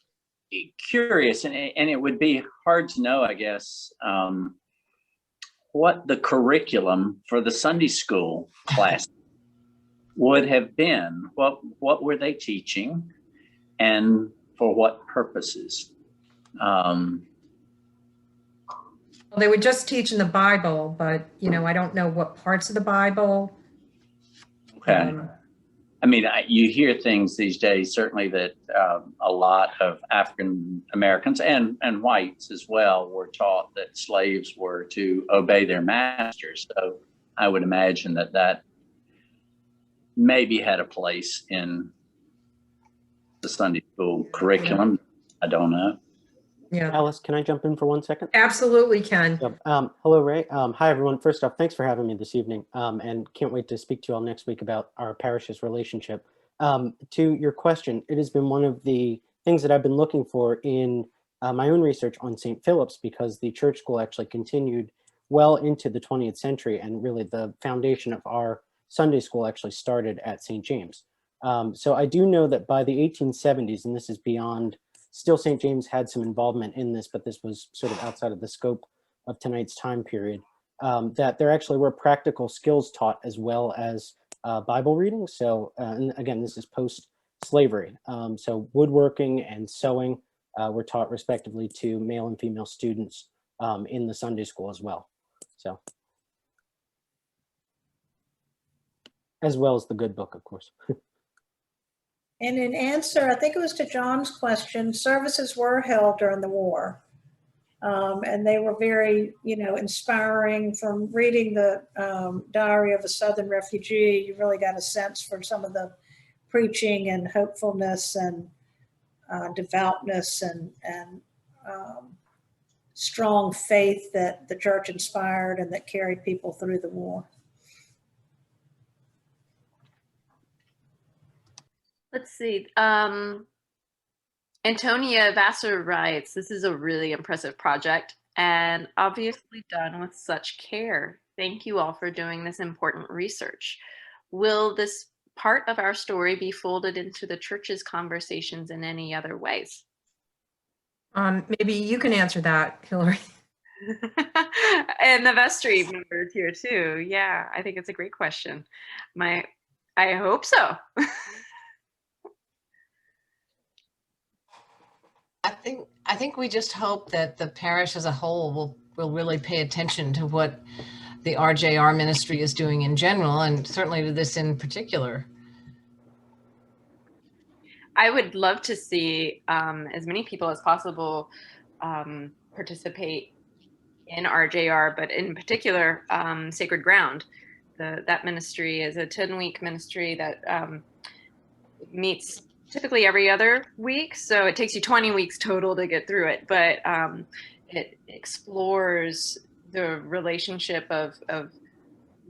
curious, and it would be hard to know, I guess, what the curriculum for the Sunday school class would have been. What were they teaching, and for what purposes? Well, they were just teaching the Bible, but I don't know what parts of the Bible. Okay. I mean, you hear things these days, certainly that a lot of African Americans and whites as well were taught that slaves were to obey their masters. So I would imagine that maybe had a place in the Sunday school curriculum. I don't know. Yeah, Alice, can I jump in for 1 second? absolutely can. Hello, Ray. Hi, everyone. First off, thanks for having me this evening, and can't wait to speak to you all next week about our parish's relationship. To your question, it has been one of the things that I've been looking for in my own research on St. Philip's, because the church school actually continued well into the 20th century, and really the foundation of our Sunday school actually started at St. James. So I do know that by the 1870s, and this is beyond, still St. James had some involvement in this, but this was sort of outside of the scope of tonight's time period, that there actually were practical skills taught as well as Bible reading. So, and again, this is post-slavery. So woodworking and sewing were taught respectively to male and female students in the Sunday school as well. So, as well as the good book, of course. And in answer, I think it was to John's question, services were held during the war. And they were very, inspiring. From reading the Diary of a Southern Refugee, you really got a sense for some of the preaching and hopefulness and devoutness and strong faith that the church inspired and that carried people through the war. Let's see. Antonia Vassar writes, this is a really impressive project and obviously done with such care. Thank you all for doing this important research. Will this part of our story be folded into the church's conversations in any other ways? Maybe you can answer that, Hillary. And the vestry members here too. Yeah, I think it's a great question. I hope so. I think we just hope that the parish as a whole will really pay attention to what the RJR ministry is doing in general, and certainly to this in particular. I would love to see as many people as possible participate in RJR, but in particular, Sacred Ground. That ministry is a 10-week ministry that meets typically every other week. So it takes you 20 weeks total to get through it, but it explores the relationship of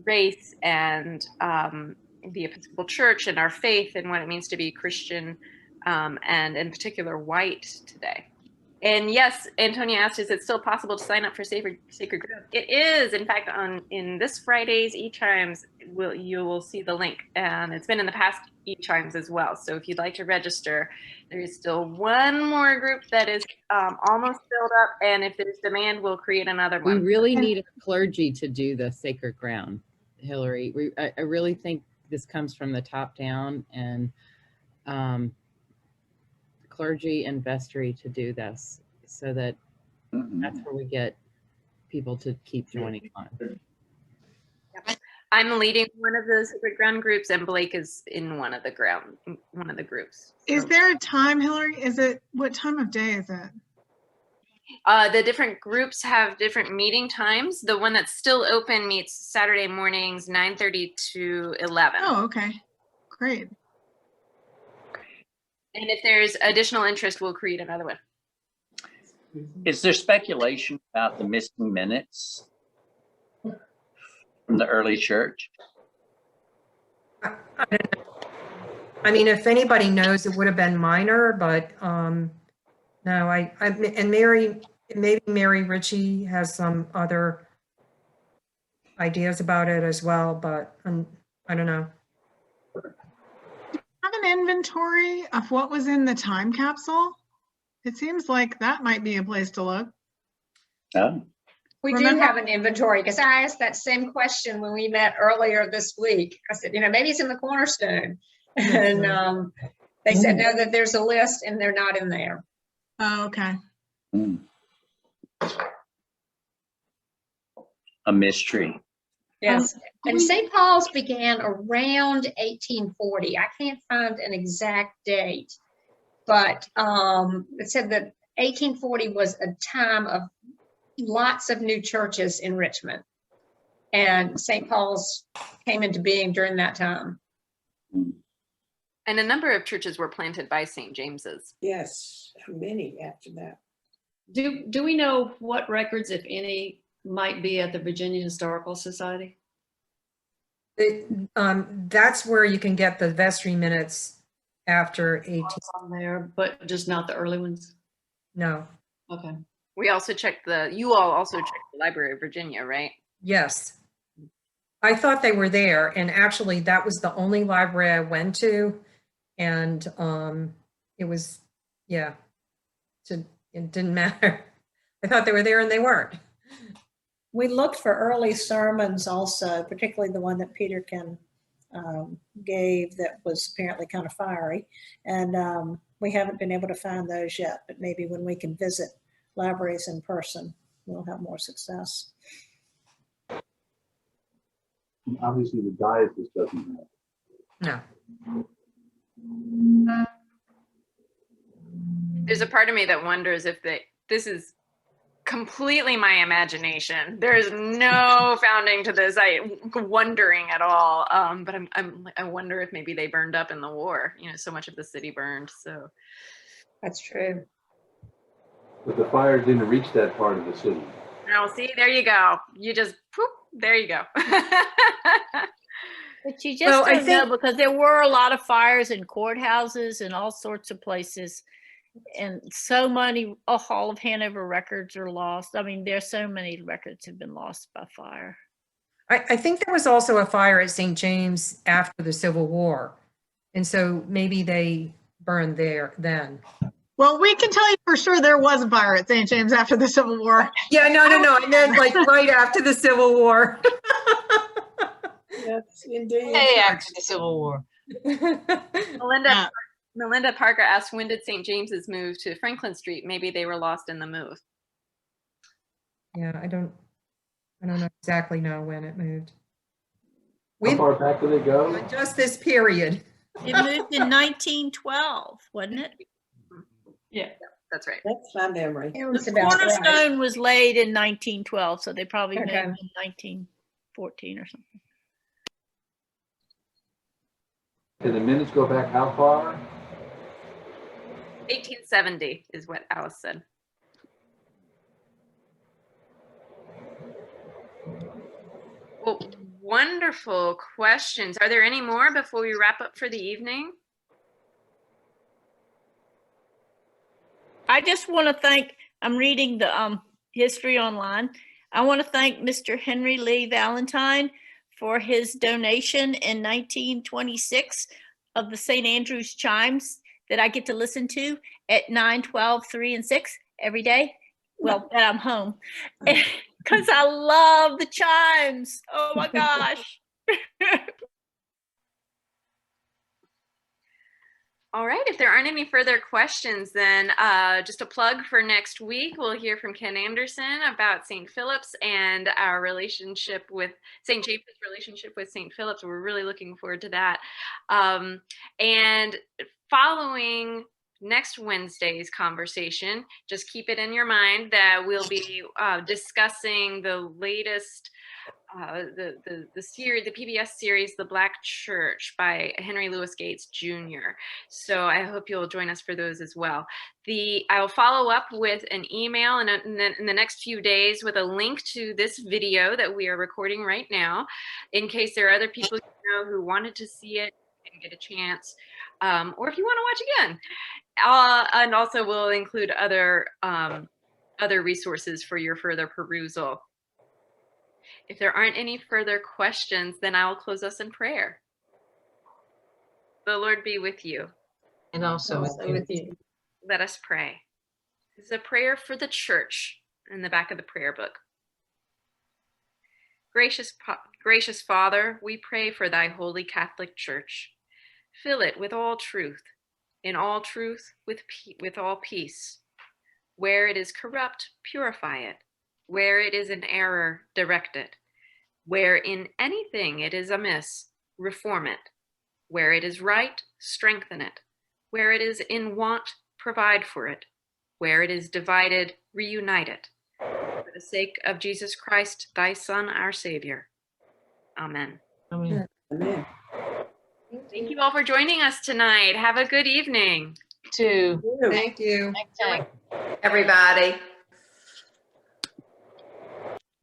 race and the Episcopal Church and our faith and what it means to be Christian, and in particular white today. And yes, Antonia asked, is it still possible to sign up for Sacred Ground? It is. In fact, in this Friday's e-chimes, you will see the link, and it's been in the past e-chimes as well. So if you'd like to register, there is still one more group that is almost filled up, and if there's demand, we'll create another one. We really need a clergy to do the Sacred Ground, Hillary. I really think this comes from the top down, and clergy and vestry to do this, so that that's where we get people to keep joining on. Yep. I'm leading one of the Sacred Ground groups, and Blake is in one of the groups. So. Is there a time, Hillary? What time of day is it? The different groups have different meeting times. The one that's still open meets Saturday mornings, 9:30 to 11. Oh, okay, great. And if there's additional interest, we'll create another one. Is there speculation about the missing minutes from from the early church? I don't know. I mean, if anybody knows, it would have been minor, but no, and maybe Mary Ritchie has some other ideas about it as well, but I don't know. Have an inventory of what was in the time capsule? It seems like that might be a place to look. Oh, We do have an inventory, because I asked that same question when we met earlier this week. I said, maybe it's in the cornerstone. And they said, no, that there's a list and they're not in there. Oh, okay. a mystery. Yes, and St. Paul's began around 1840. I can't find an exact date, but it said that 1840 was a time of lots of new churches in Richmond, and St. Paul's came into being during that time. And a number of churches were planted by St. James's. Yes, many after that. Do we know what records, if any, might be at the Virginia Historical Society? That's where you can get the vestry minutes after 18. On there, but just not the early ones? No. Okay. We also checked you all also checked the Library of Virginia, right? Yes. I thought they were there, and actually that was the only library I went to, and it was, yeah, it didn't matter. I thought they were there and they weren't. We looked for early sermons also, particularly the one that Peterkin gave that was apparently kind of fiery. And we haven't been able to find those yet, but maybe when we can visit libraries in person, we'll have more success. Obviously, the diocese doesn't have. No. There's a part of me that wonders if this is completely my imagination. There is no founding to this. Wondering at all. But I wonder if maybe they burned up in the war. You know, so much of the city burned. So that's true. But the fire didn't reach that part of the city. Now, see, there you go. You just poof. There you go. But you just don't know, because there were a lot of fires in courthouses and all sorts of places. And so many Hall of Hanover records are lost. I mean, there's so many records have been lost by fire. I think there was also a fire at St. James after the Civil War. And so maybe they burned there then. Well, we can tell you for sure there was a fire at St. James after the Civil War. Yeah, no. I meant like right after the Civil War. Yes, indeed. Hey, after the Civil War. Melinda Parker asked, when did St. James's move to Franklin Street? Maybe they were lost in the move. Yeah, I don't exactly know when it moved. How far back did it go? Just this period. It moved in 1912, wasn't it? Yeah, that's right. That's my memory. The cornerstone was laid in 1912, so they probably moved in 1914 or something. Can the minutes go back how far? 1870 is what Alice said. Well, wonderful questions. Are there any more before we wrap up for the evening? I just want to thank, I'm reading the history online. I want to thank Mr. Henry Lee Valentine for his donation in 1926 of the St. Andrew's chimes that I get to listen to at 9, 12, 3, and 6 every day. Well, that I'm home. Because I love the chimes. Oh my gosh. All right, if there aren't any further questions, then just a plug for next week. We'll hear from Ken Anderson about St. Philip's and our relationship with St. James's relationship with St. Philip's. We're really looking forward to that. And following next Wednesday's conversation, just keep it in your mind that we'll be discussing the latest series, the PBS series, The Black Church by Henry Louis Gates Jr. So I hope you'll join us for those as well. I'll follow up with an email in the next few days with a link to this video that we are recording right now, in case there are other people you know who wanted to see it and get a chance, or if you want to watch again. And also we'll include other resources for your further perusal. If there aren't any further questions, then I will close us in prayer. The Lord be with you. And also with you. Let us pray. This is a prayer for the church in the back of the prayer book. Gracious Father, we pray for thy holy Catholic Church. Fill it with all truth, in all truth, with all peace. Where it is corrupt, purify it. Where it is in error, direct it. Where in anything it is amiss, reform it. Where it is right, strengthen it. Where it is in want, provide for it. Where it is divided, reunite it. For the sake of Jesus Christ, thy Son, our Savior. Amen. Amen. Amen. Thank you all for joining us tonight. Have a good evening. Too. Thank you. Thanks. Everybody.